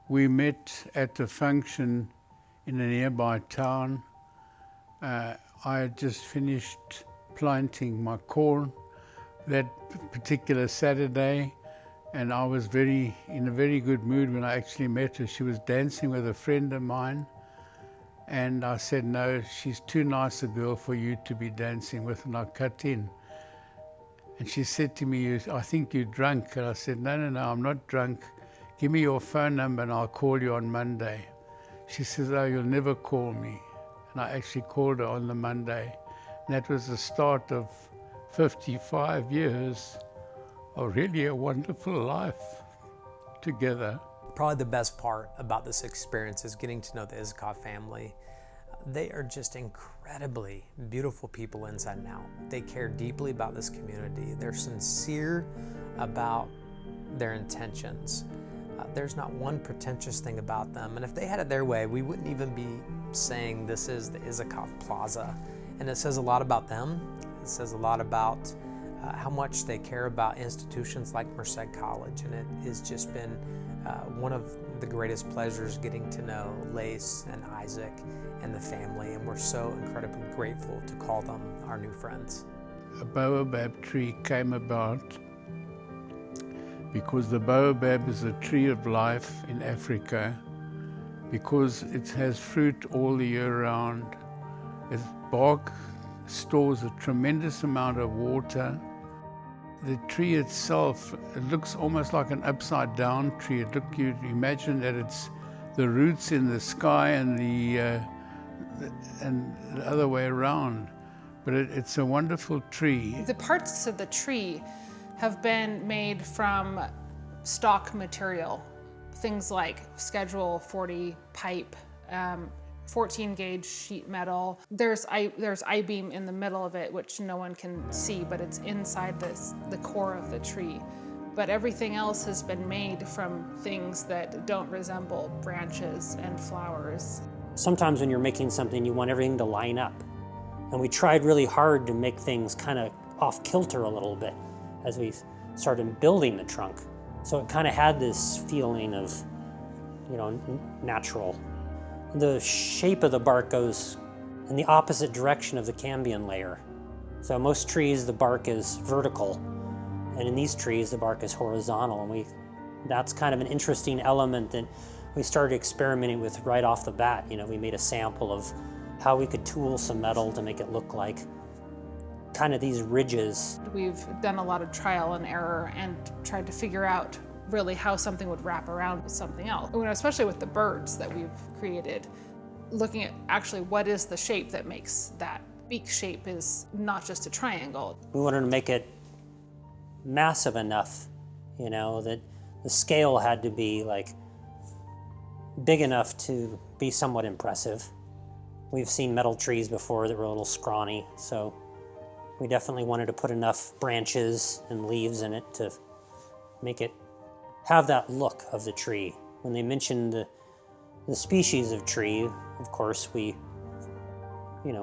We met at a function in a nearby town. I had just finished planting my corn that particular Saturday, and I was in a very good mood when I actually met her. She was dancing with a friend of mine, and I said, no, she's too nice a girl for you to be dancing with, and I cut in. And she said to me, I think you're drunk. And I said, no, I'm not drunk. Give me your phone number and I'll call you on Monday. She says, oh, you'll never call me. And I actually called her on the Monday. And that was the start of 55 years of really a wonderful life together. Probably the best part about this experience is getting to know the Isakov family. They are just incredibly beautiful people inside and out. They care deeply about this community. They're sincere about their intentions. There's not one pretentious thing about them. And if they had it their way, we wouldn't even be saying this is the Isakov Plaza. And it says a lot about them. It says a lot about how much they care about institutions like Merced College. And it has just been one of the greatest pleasures getting to know Lace and Isaac and the family. And we're so incredibly grateful to call them our new friends. A Baobab tree came about because the Baobab is a tree of life in Africa, because it has fruit all the year round. Its bark stores a tremendous amount of water. The tree itself, it looks almost like an upside down tree. You imagine that it's the roots in the sky and the other way around. But it's a wonderful tree. The parts of the tree have been made from stock material, things like Schedule 40 pipe, 14 gauge sheet metal. There's I-beam in the middle of it, which no one can see, but it's inside the core of the tree. But everything else has been made from things that don't resemble branches and flowers. Sometimes when you're making something, you want everything to line up. And we tried really hard to make things kind of off kilter a little bit as we started building the trunk. So it kind of had this feeling of, natural. The shape of the bark goes in the opposite direction of the cambium layer. So most trees, the bark is vertical, and in these trees, the bark is horizontal. And that's kind of an interesting element that we started experimenting with right off the bat. We made a sample of how we could tool some metal to make it look like kind of these ridges. We've done a lot of trial and error and tried to figure out really how something would wrap around with something else. Especially with the birds that we've created, looking at actually what is the shape that makes that beak shape is not just a triangle. We wanted to make it massive enough, that the scale had to be like big enough to be somewhat impressive. We've seen metal trees before that were a little scrawny, so we definitely wanted to put enough branches and leaves in it to make it have that look of the tree. When they mentioned the species of tree, of course, we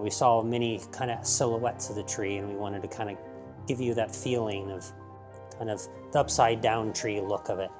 saw many kind of silhouettes of the tree, and we wanted to kind of give you that feeling of kind of the upside down tree look of it.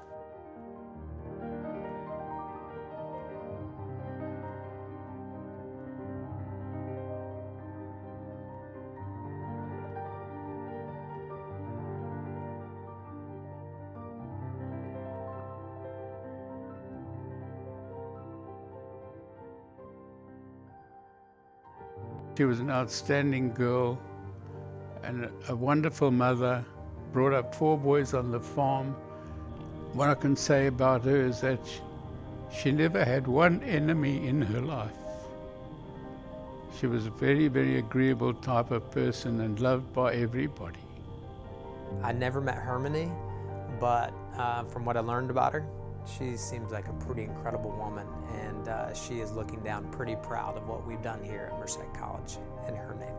She was an outstanding girl and a wonderful mother, brought up 4 boys on the farm. What I can say about her is that she never had one enemy in her life. She was a very, very agreeable type of person and loved by everybody. I never met Hermione, but from what I learned about her, she seems like a pretty incredible woman, and she is looking down pretty proud of what we've done here at Merced College in her name.